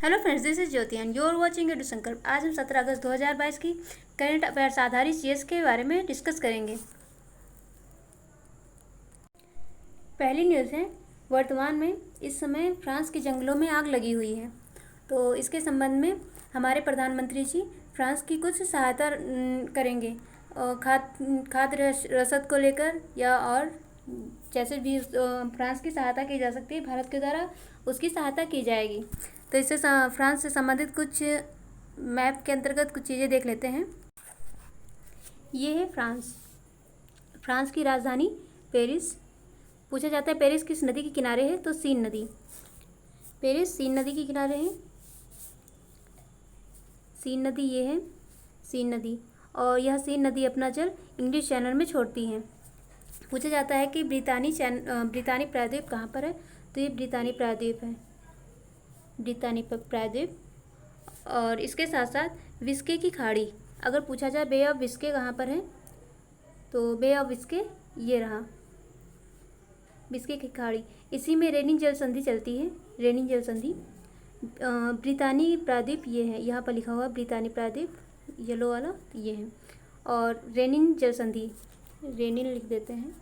Hello friends, this is Jyoti and you are watching Edu Sankalp. आज हम 17 अगस्त 2022 की करंट अफेयर्स आधारित जीएस के बारे में डिस्कस करेंगे। पहली न्यूज़ है, वर्तमान में इस समय फ्रांस के जंगलों में आग लगी हुई है। तो इसके संबंध में हमारे प्रधानमंत्री जी फ्रांस की कुछ सहायता करेंगे खाद्य रसद को लेकर, या और जैसे भी फ्रांस की सहायता की जा सकती है भारत के द्वारा, उसकी सहायता की जाएगी। तो इससे फ्रांस से संबंधित कुछ मैप के अंतर्गत कुछ चीज़ें देख लेते हैं। ये है फ्रांस की राजधानी पेरिस। पूछा जाता है पेरिस किस नदी के किनारे है, तो सीन नदी। पेरिस सीन नदी के किनारे है। सीन नदी ये है, सीन नदी, और यह सीन नदी अपना जल इंग्लिश चैनल में छोड़ती है। पूछा जाता है कि ब्रितानी प्रायद्वीप कहाँ पर है, तो ये ब्रितानी प्रायद्वीप है, ब्रितानी प्रायद्वीप। और इसके साथ साथ विस्के की खाड़ी। अगर पूछा जाए बे ऑफ विस्के कहाँ पर है, तो बे ऑफ विस्के ये रहा, विस्के की खाड़ी। इसी में रेनिंग जल संधि चलती है, रेनिंग जल संधि। ब्रितानी प्रायद्वीप ये है, यहाँ पर लिखा हुआ ब्रितानी प्रायद्वीप, येलो वाला ये है। और रेनिन जल संधि, रेनिन लिख देते हैं,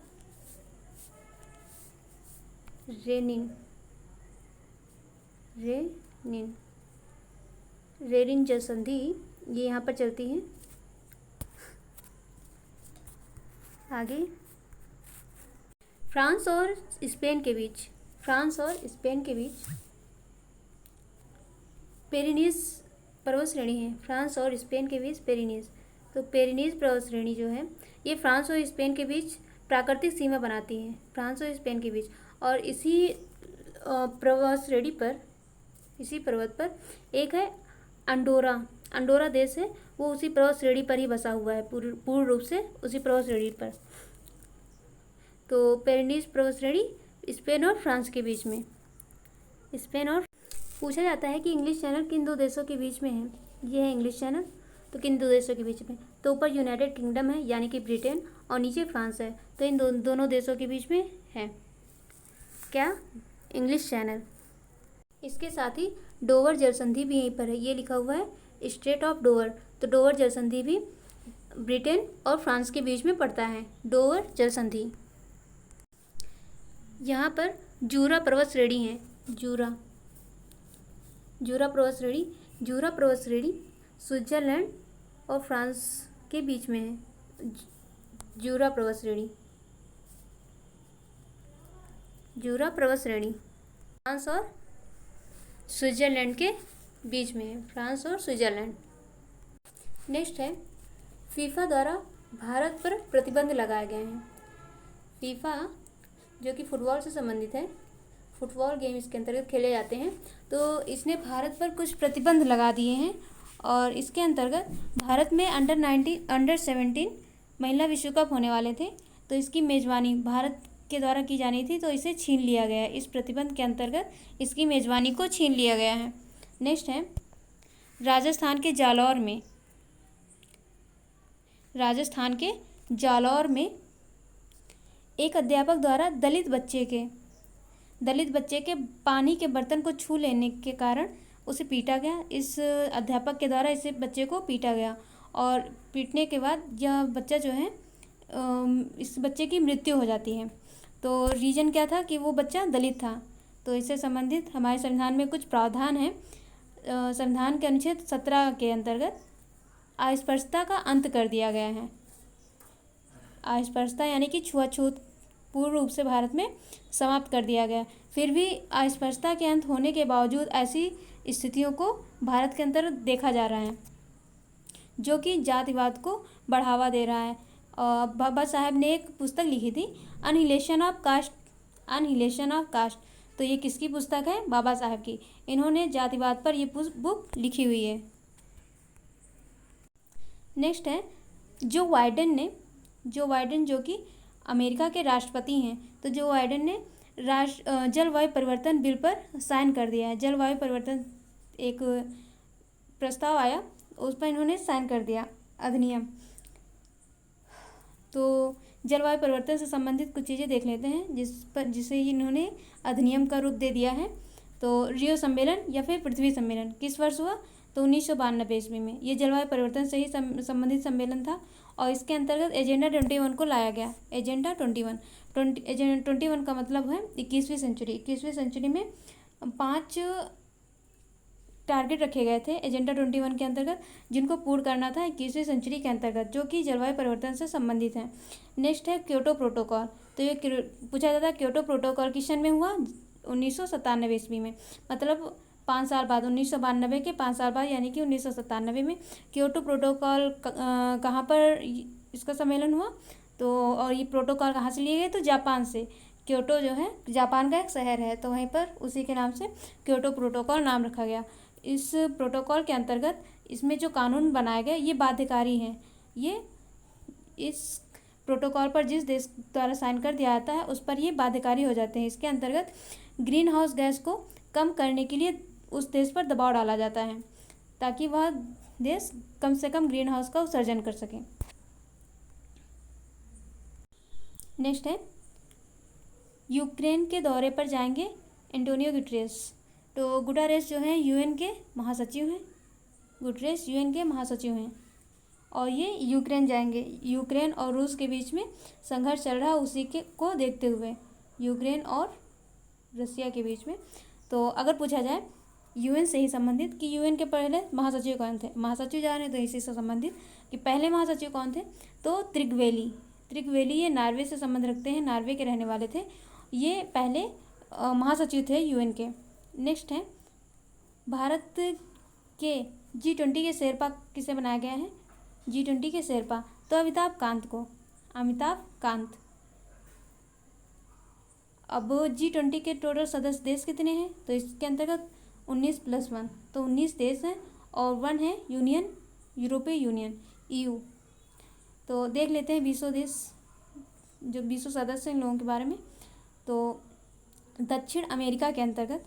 रेनिन रेनिन जल संधि ये यहाँ पर चलती है। आगे, फ्रांस और स्पेन के बीच पेरिनीज पर्वत श्रेणी है। फ्रांस और स्पेन के बीच पेरिनीज, तो पेरिनीज पर्वत श्रेणी जो है ये फ्रांस और स्पेन के बीच प्राकृतिक सीमा बनाती है, फ्रांस और स्पेन के बीच। और इसी पर्वत श्रेणी पर, इसी पर्वत पर एक है अंडोरा देश है, वो उसी पर्वत श्रेणी पर ही बसा हुआ है, पूर्ण रूप से उसी पर्वत श्रेणी पर। तो पेरिनीज पर्वत श्रेणी स्पेन और फ्रांस के बीच में, स्पेन और। पूछा जाता है कि इंग्लिश चैनल किन दो देशों के बीच में है, ये है इंग्लिश चैनल, तो किन दो देशों के बीच में, तो ऊपर यूनाइटेड किंगडम है यानी कि ब्रिटेन, और नीचे फ्रांस है, तो इन दोनों देशों के बीच में है क्या, इंग्लिश चैनल। इसके साथ ही डोवर जल संधि भी यहीं पर है, ये लिखा हुआ है स्ट्रेट ऑफ डोवर, तो डोवर जल संधि भी ब्रिटेन और फ्रांस के बीच में पड़ता है, डोवर जल संधि। यहाँ पर जूरा पर्वत श्रेणी है, जूरा पर्वत श्रेणी स्विट्जरलैंड और फ्रांस के बीच में है। जूरा पर्वत श्रेणी फ्रांस और स्विट्जरलैंड के बीच में है, फ्रांस और स्विट्जरलैंड। नेक्स्ट है, फीफा द्वारा भारत पर प्रतिबंध लगाए गए हैं। फीफा जो कि फुटबॉल से संबंधित है, फुटबॉल गेम इसके अंतर्गत खेले जाते हैं, तो इसने भारत पर कुछ प्रतिबंध लगा दिए हैं। और इसके अंतर्गत भारत में अंडर 17 महिला विश्व कप होने वाले थे, तो इसकी मेज़बानी भारत के द्वारा की जानी थी, तो इसे छीन लिया गया है। इस प्रतिबंध के अंतर्गत इसकी मेज़बानी को छीन लिया गया है। नेक्स्ट है, राजस्थान के जालौर में एक अध्यापक द्वारा दलित बच्चे के पानी के बर्तन को छू लेने के कारण उसे पीटा गया। इस अध्यापक के द्वारा इस बच्चे को पीटा गया, और पीटने के बाद यह बच्चा जो है, इस बच्चे की मृत्यु हो जाती है। तो रीज़न क्या था कि वो बच्चा दलित था। तो इससे संबंधित हमारे संविधान में कुछ प्रावधान है। संविधान के अनुच्छेद 17 के अंतर्गत अस्पृश्यता का अंत कर दिया गया है। अस्पृश्यता यानी कि छुआछूत पूर्ण रूप से भारत में समाप्त कर दिया गया। फिर भी अस्पृश्यता के अंत होने के बावजूद ऐसी स्थितियों को भारत के अंदर देखा जा रहा है, जो कि जातिवाद को बढ़ावा दे रहा है। बाबा साहब ने एक पुस्तक लिखी थी, अनहिलेशन ऑफ कास्ट। तो ये किसकी पुस्तक है, बाबा साहब की। इन्होंने जातिवाद पर ये बुक लिखी हुई है। नेक्स्ट है, जो बाइडेन जो कि अमेरिका के राष्ट्रपति हैं, तो जो बाइडेन ने जलवायु परिवर्तन बिल पर साइन कर दिया है। जलवायु परिवर्तन एक प्रस्ताव आया, उस पर इन्होंने साइन कर दिया, अधिनियम। तो जलवायु परिवर्तन से संबंधित कुछ चीज़ें देख लेते हैं जिसे इन्होंने अधिनियम का रूप दे दिया है। तो रियो सम्मेलन या फिर पृथ्वी सम्मेलन किस वर्ष हुआ? तो 1992 ईस्वी में। ये जलवायु परिवर्तन से ही संबंधित सम्मेलन था और इसके अंतर्गत एजेंडा 21 को लाया गया। एजेंडा 21 का मतलब है 21वीं सेंचुरी। 21वीं सेंचुरी में 5 टारगेट रखे गए थे एजेंडा 21 के अंतर्गत, जिनको पूर्ण करना था 21वीं सेंचुरी के अंतर्गत, जो कि जलवायु परिवर्तन से संबंधित हैं। नेक्स्ट है क्योटो प्रोटोकॉल। तो ये पूछा जाता है क्योटो प्रोटोकॉल किस सन में हुआ? 1997 ईस्वी में। मतलब 5 साल बाद, 1992 के 5 साल बाद यानी कि 1997 में क्योटो प्रोटोकॉल कहाँ पर इसका सम्मेलन हुआ? तो और ये प्रोटोकॉल कहाँ से लिए गए? तो जापान से। क्योटो जो है जापान का एक शहर है, तो वहीं पर उसी के नाम से क्योटो प्रोटोकॉल नाम रखा गया। इस प्रोटोकॉल के अंतर्गत इसमें जो कानून बनाए गए ये बाध्यकारी हैं। ये इस प्रोटोकॉल पर जिस देश द्वारा साइन कर दिया जाता है उस पर ये बाध्यकारी हो जाते हैं। इसके अंतर्गत ग्रीन हाउस गैस को कम करने के लिए उस देश पर दबाव डाला जाता है ताकि वह देश कम से कम ग्रीन हाउस का उत्सर्जन कर सके। नेक्स्ट है यूक्रेन के दौरे पर जाएंगे एंटोनियो गुटेरेस। तो गुटेरेस जो हैं यूएन के महासचिव हैं। गुटेरेस यूएन के महासचिव हैं और ये यूक्रेन जाएंगे। यूक्रेन और रूस के बीच में संघर्ष चल रहा है, उसी के को देखते हुए यूक्रेन और रसिया के बीच में। तो अगर पूछा जाए यूएन से ही संबंधित कि यूएन के पहले महासचिव कौन थे? महासचिव जान है तो इसी से संबंधित कि पहले महासचिव कौन थे? तो त्रिगवेली ये नार्वे से संबंध रखते हैं, नार्वे के रहने वाले थे। ये पहले महासचिव थे यूएन के। नेक्स्ट है भारत के G20 के शेरपा किसे बनाया गया है? G20 के शेरपा तो अमिताभ कांत। अब G20 के टोटल सदस्य देश कितने हैं? तो इसके अंतर्गत 19+1, तो 19 देश हैं और 1 है यूरोपीय यूनियन EU। तो देख लेते हैं 20 देश, जो 20 सदस्य हैं इन लोगों के बारे में। तो दक्षिण अमेरिका के अंतर्गत,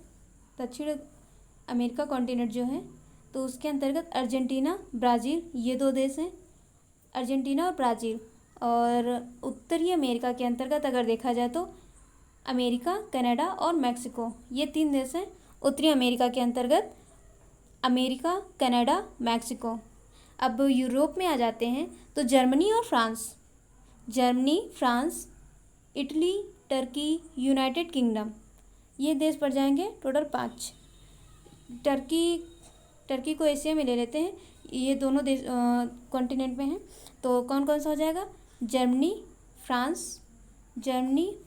दक्षिण अमेरिका कॉन्टिनेंट जो है तो उसके अंतर्गत अर्जेंटीना, ब्राज़ील ये 2 देश हैं, अर्जेंटीना और ब्राज़ील। और उत्तरी अमेरिका के अंतर्गत अगर देखा जाए तो अमेरिका, कनाडा और मैक्सिको ये 3 देश हैं उत्तरी अमेरिका के अंतर्गत। America, Canada, Mexico. अब यूरोप में आ जाते हैं तो जर्मनी और France. Germany, France, Italy, Turkey, United kingdom ये देश पड़ जाएंगे टोटल 5। टर्की को एशिया में ले लेते हैं, ये दोनों देश कॉन्टिनेंट में हैं। तो कौन कौन सा हो जाएगा? Germany,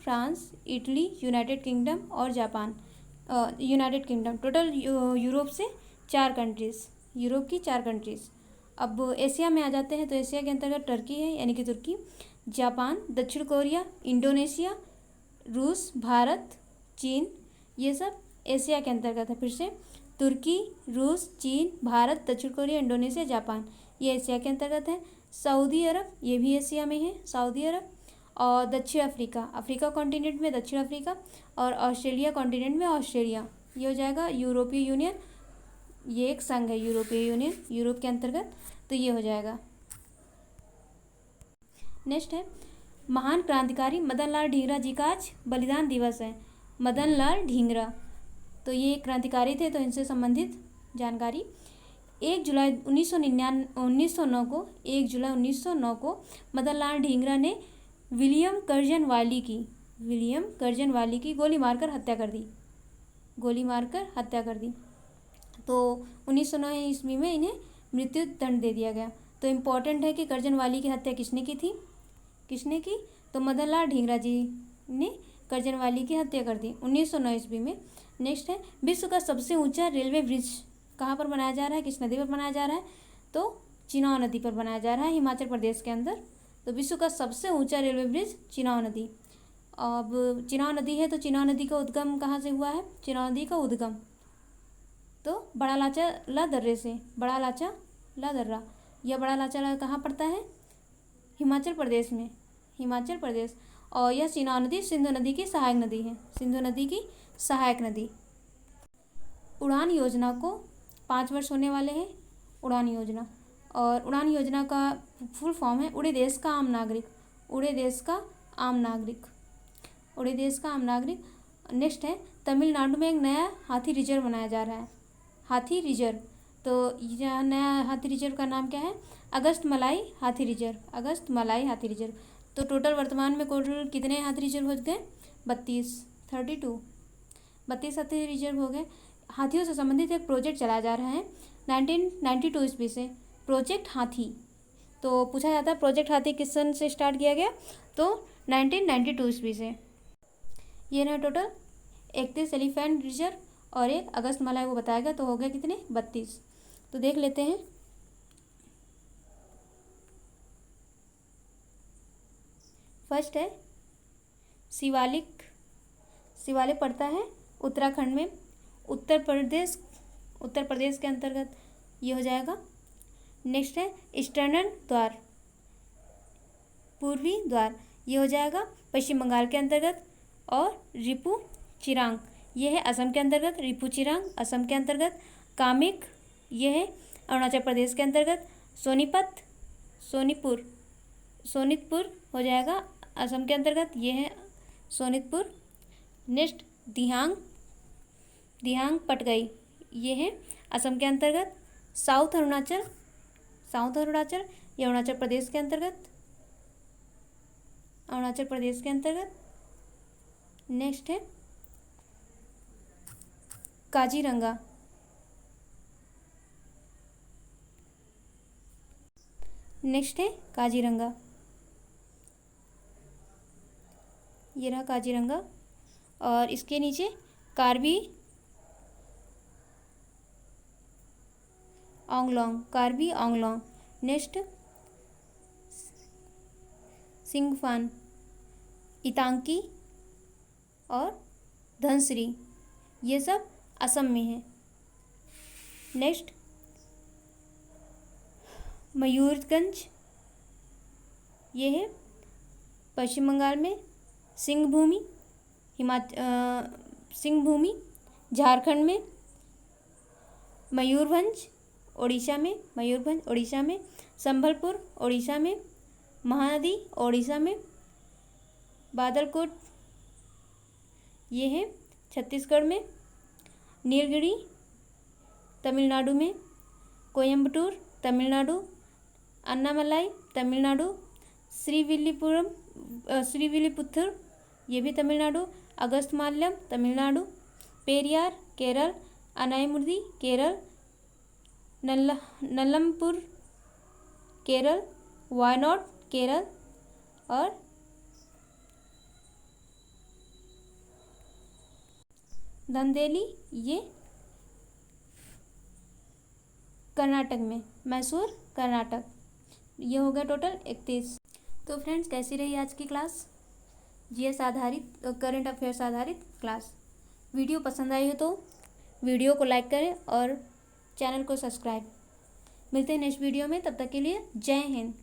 France, Italy, United Kingdom और Japan. United Kingdom total Europe से 4 कंट्रीज़, यूरोप की 4 कंट्रीज़। अब एशिया में आ जाते हैं तो एशिया के अंतर्गत टर्की है यानी कि तुर्की, जापान, दक्षिण कोरिया, इंडोनेशिया, रूस, भारत, चीन ये सब एशिया के अंतर्गत है। फिर से तुर्की, रूस, चीन, भारत, दक्षिण कोरिया, इंडोनेशिया, जापान ये एशिया के अंतर्गत है। सऊदी अरब ये भी एशिया में है, सऊदी अरब। और दक्षिण अफ्रीका कॉन्टिनेंट में दक्षिण अफ्रीका और ऑस्ट्रेलिया कॉन्टिनेंट में ऑस्ट्रेलिया। ये हो जाएगा यूरोपीय यूनियन, ये एक संघ है यूरोपीय यूनियन, यूरोप के अंतर्गत, तो ये हो जाएगा। नेक्स्ट है महान क्रांतिकारी मदन लाल ढींगरा जी का आज बलिदान दिवस है। मदन लाल ढींगरा तो ये क्रांतिकारी थे, तो इनसे संबंधित जानकारी 1 जुलाई 1909 को मदन लाल ढींगरा ने विलियम कर्जन वाली की गोली मारकर हत्या कर दी। तो 1909 ईस्वी में इन्हें मृत्यु दंड दे दिया गया। तो इम्पॉर्टेंट है कि कर्जन वाली की हत्या किसने की? तो मदन लाल ढींगरा जी ने कर्जन वाली की हत्या कर दी 1909 ईस्वी में। नेक्स्ट है विश्व का सबसे ऊंचा रेलवे ब्रिज कहाँ पर बनाया जा रहा है, किस नदी पर बनाया जा रहा है? तो चिनाव नदी पर बनाया जा रहा है हिमाचल प्रदेश के अंदर। तो विश्व का सबसे ऊंचा रेलवे ब्रिज चिनाव नदी। अब चिनाव नदी है तो चिनाव नदी का उद्गम कहाँ से हुआ है? चिनाव नदी का उद्गम तो बड़ा लाचा दर्रे से, बड़ा लाचा दर्रा। यह बड़ा लाचा कहाँ पड़ता है? हिमाचल प्रदेश में, हिमाचल प्रदेश। और यह चिनाव नदी सिंधु नदी की सहायक नदी। उड़ान योजना को 5 वर्ष होने वाले हैं, उड़ान योजना। और उड़ान योजना का फुल फॉर्म है उड़े देश का आम नागरिक। नेक्स्ट है तमिलनाडु में एक नया हाथी रिजर्व बनाया जा रहा है, हाथी रिजर्व। तो यह नया हाथी रिजर्व का नाम क्या है? अगस्त मलाई हाथी रिजर्व, अगस्त मलाई हाथी रिजर्व। तो टोटल वर्तमान में टोटल कितने हाथी रिजर्व हो गए? 32 हाथी रिजर्व हो गए। हाथियों से संबंधित एक प्रोजेक्ट चलाया जा रहा है 1992 ईस्वी से, प्रोजेक्ट हाथी। तो पूछा जाता है प्रोजेक्ट हाथी किस सन से स्टार्ट किया गया? तो 1992 ईस्वी से। ये ना टोटल 31 एलिफेंट रिजर्व और एक अगस्त मलाई को बताया गया, तो हो गया कितने? 32। तो देख लेते हैं। फर्स्ट है शिवालिक। शिवालिक पड़ता है उत्तराखंड में, उत्तर प्रदेश के अंतर्गत ये हो जाएगा। नेक्स्ट है ईस्टर्न द्वार, पूर्वी द्वार, ये हो जाएगा पश्चिम बंगाल के अंतर्गत। और रिपु चिरांग, ये है असम के अंतर्गत, रिपु चिरांग असम के अंतर्गत। कामेक, ये है अरुणाचल प्रदेश के अंतर्गत। सोनितपुर हो जाएगा असम के अंतर्गत, ये है सोनितपुर। नेक्स्ट दिहांग पटगई, ये है असम के अंतर्गत। साउथ अरुणाचल, ये अरुणाचल प्रदेश के अंतर्गत, नेक्स्ट है काजीरंगा, ये रहा काजीरंगा। और इसके नीचे कार्बी आंगलोंग। नेक्स्ट सिंगफान, इतांकी और धनसिरी, ये सब असम में है। नेक्स्ट मयूरगंज, ये है पश्चिम बंगाल में। सिंहभूमि झारखंड में। मयूरभंज उड़ीसा में। संबलपुर उड़ीसा में। महानदी उड़ीसा में। बादलकोट, ये है छत्तीसगढ़ में। नीलगिरी तमिलनाडु में। कोयम्बटूर तमिलनाडु। अन्नामलाई तमिलनाडु। श्रीविल्लिपुत्तूर, ये भी तमिलनाडु। अगस्त्यमाल्यम तमिलनाडु। पेरियार केरल। अनाईमुदी केरल। नल्लमपुर केरल। वायनाड केरल। और धंदेली, ये कर्नाटक में, मैसूर कर्नाटक। ये हो गया टोटल 31। तो फ्रेंड्स, कैसी रही आज की क्लास? जीएस आधारित, करंट अफेयर्स आधारित क्लास। वीडियो पसंद आई हो तो वीडियो को लाइक करें और चैनल को सब्सक्राइब। मिलते हैं नेक्स्ट वीडियो में, तब तक के लिए जय हिंद।